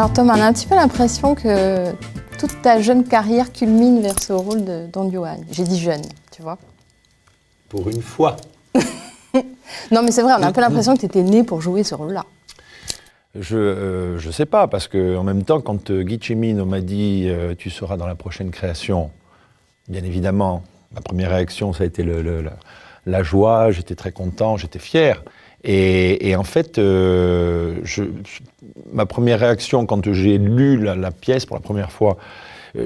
Alors Tom, on a un petit peu l'impression que toute ta jeune carrière culmine vers ce rôle de Don Juan. J'ai dit jeune, tu vois. Pour une fois. Non mais c'est vrai, on a un peu l'impression que tu étais né pour jouer ce rôle-là. Je sais pas, parce qu'en même temps, quand Guy Cimino m'a dit « tu seras dans la prochaine création », bien évidemment, ma première réaction, ça a été la joie, j'étais très content, j'étais fier. Et en fait, ma première réaction quand j'ai lu la pièce pour la première fois,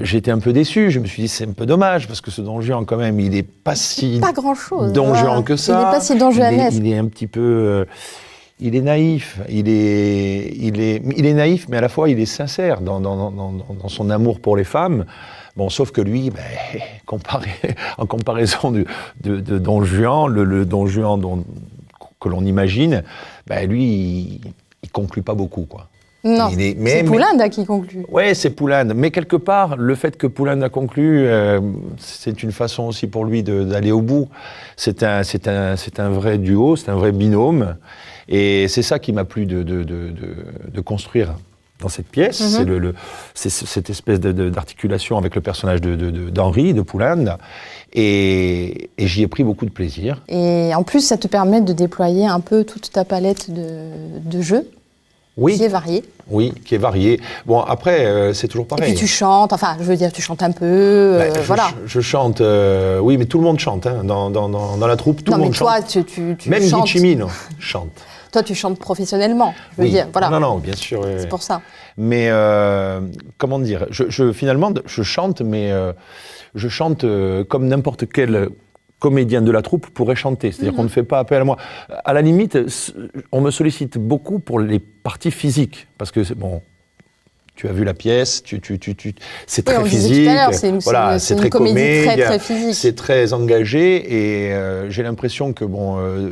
j'étais un peu déçu. Je me suis dit, c'est un peu dommage, parce que ce Don Juan, quand même, il n'est pas si pas grand-chose, Don Juan que ça. Il n'est pas si Don Juanesque. Il est un petit peu... il est naïf. Il est naïf, mais à la fois, il est sincère dans son amour pour les femmes. Bon, sauf que lui, en comparaison de Don Juan, le Don Juan que l'on imagine, lui, il conclut pas beaucoup, quoi. Non, c'est Poulinde qui conclut. Oui, c'est Poulinde. Mais quelque part, le fait que Poulinde a conclu, c'est une façon aussi pour lui d'aller au bout. C'est un vrai duo, c'est un vrai binôme. Et c'est ça qui m'a plu de construire dans cette pièce. C'est cette espèce d'articulation avec le personnage d'Henri, de Poulinde. Et j'y ai pris beaucoup de plaisir. Et en plus, ça te permet de déployer un peu toute ta palette de jeux. Oui. Qui est variée. Oui, qui est variée. Bon, après, c'est toujours pareil. Et puis tu chantes, enfin, je veux dire, tu chantes un peu, voilà. Je chante, oui, mais tout le monde chante, hein, dans la troupe, tout le monde chante. Non, mais toi, tu même chantes. Guy Cimino chante. Toi, tu chantes professionnellement, je veux dire, voilà. Non, bien sûr. C'est pour ça. Mais, comment dire, finalement, je chante, mais je chante comme n'importe quel comédien de la troupe pourrait chanter. C'est-à-dire qu'on ne fait pas appel à moi. À la limite, on me sollicite beaucoup pour les parties physiques. Parce que, bon, tu as vu la pièce, c'est très physique. C'est une comédie très physique. C'est très engagé. Et j'ai l'impression que,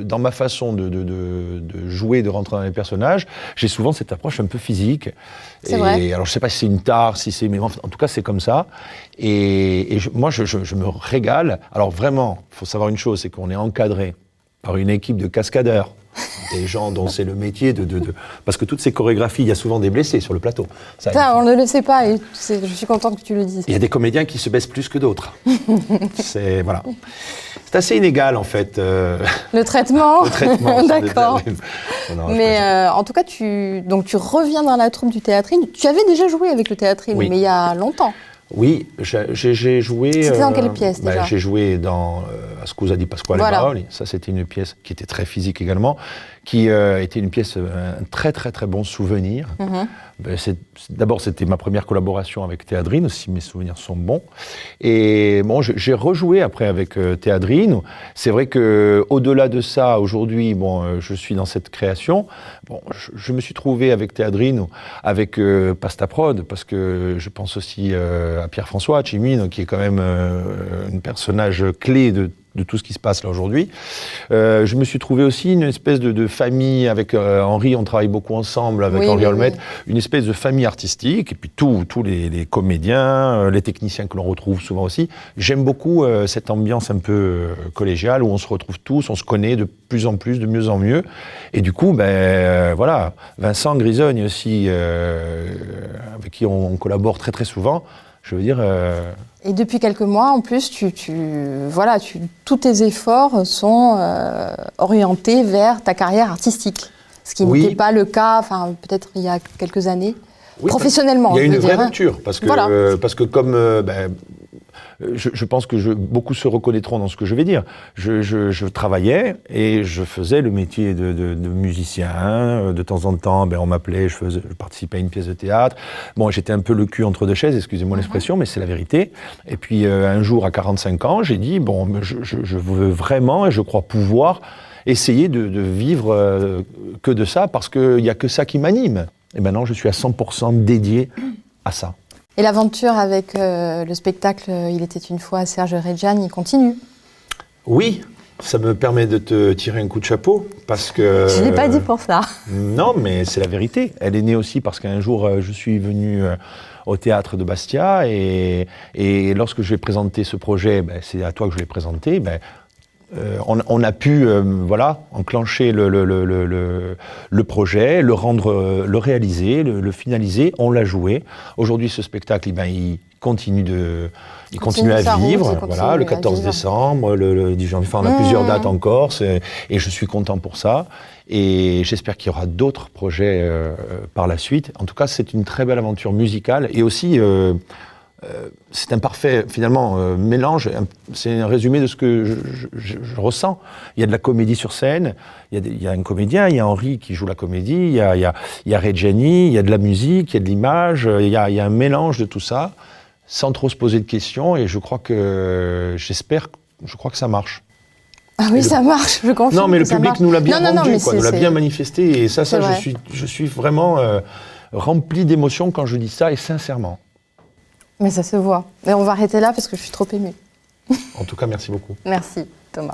dans ma façon de jouer, de rentrer dans les personnages, j'ai souvent cette approche un peu physique. C'est vrai. Alors, je ne sais pas si c'est une tare, mais en tout cas, c'est comme ça. Et moi, je me régale. Alors, vraiment, il faut savoir une chose, c'est qu'on est encadré par une équipe de cascadeurs, des gens dont c'est le métier Parce que toutes ces chorégraphies, il y a souvent des blessés sur le plateau. Ça, on ne le sait pas, et je suis contente que tu le dises. Il y a des comédiens qui se baissent plus que d'autres. C'est assez inégal, en fait. Le traitement. Le traitement. D'accord. Mais en tout cas, tu reviens dans la troupe du Théâtrine. Tu avais déjà joué avec le Théâtrine, mais il y a longtemps. Oui, j'ai joué... C'était dans quelle pièce, déjà? J'ai joué dans Scusa di Pasquale Baroli. Ça, c'était une pièce qui était très physique également, qui était une pièce, un très, très, très bon souvenir. D'abord, c'était ma première collaboration avec Teatrino, si mes souvenirs sont bons. Et bon, j'ai rejoué après avec Teatrino. C'est vrai qu'au-delà de ça, aujourd'hui, je suis dans cette création. Bon, je me suis trouvé avec Teatrino, avec Pasta Prod, parce que je pense aussi à Pierre-François Cimino, qui est quand même un personnage clé de tout ce qui se passe là aujourd'hui. Je me suis trouvé aussi une espèce de famille avec Henri, on travaille beaucoup ensemble avec Henri Olmet, une espèce de famille artistique, et puis tous les comédiens, les techniciens que l'on retrouve souvent aussi. J'aime beaucoup cette ambiance un peu collégiale où on se retrouve tous, on se connaît de plus en plus, de mieux en mieux. Et du coup, voilà, Vincent Grisogne aussi, avec qui on collabore très très souvent, je veux dire... Et depuis quelques mois, en plus, tous tes efforts sont orientés vers ta carrière artistique. Ce qui n'était pas le cas, peut-être il y a quelques années, professionnellement. Il y a une vraie rupture, parce que comme... je pense que beaucoup se reconnaîtront dans ce que je vais dire. Je travaillais et je faisais le métier de musicien. De temps en temps, on m'appelait, je participais à une pièce de théâtre. Bon, j'étais un peu le cul entre deux chaises, excusez-moi l'expression, mais c'est la vérité. Et puis un jour, à 45 ans, j'ai dit, je veux vraiment, et je crois pouvoir, essayer de vivre que de ça, parce qu'il n'y a que ça qui m'anime. Et maintenant, je suis à 100% dédié à ça. Et l'aventure avec le spectacle Il était une fois Serge Reggiani continue? Oui, ça me permet de te tirer un coup de chapeau, parce que... Je ne l'ai pas dit pour ça. Non, mais c'est la vérité. Elle est née aussi parce qu'un jour, je suis venu au théâtre de Bastia, et lorsque j'ai présenté ce projet, c'est à toi que je l'ai présenté, on a pu enclencher le projet, le réaliser, le finaliser, on l'a joué. Aujourd'hui, ce spectacle, il continue à vivre. Voilà, le 14 décembre, le 10 janvier, enfin, on a plusieurs dates en Corse, et je suis content pour ça. Et j'espère qu'il y aura d'autres projets par la suite. En tout cas, c'est une très belle aventure musicale, et aussi... c'est un parfait, finalement, mélange. C'est un résumé de ce que je ressens. Il y a de la comédie sur scène, il y a un comédien, il y a Henri qui joue la comédie, il y a Reggiani, il y a de la musique, il y a de l'image, il y a un mélange de tout ça, sans trop se poser de questions, et je crois que ça marche. Ah oui, ça marche, je confirme. Non, mais le public nous l'a bien rendu, nous l'a bien manifesté, et ça je suis vraiment rempli d'émotions quand je dis ça, et sincèrement. Mais ça se voit. Mais on va arrêter là parce que je suis trop émue. En tout cas, merci beaucoup. Merci, Thomas.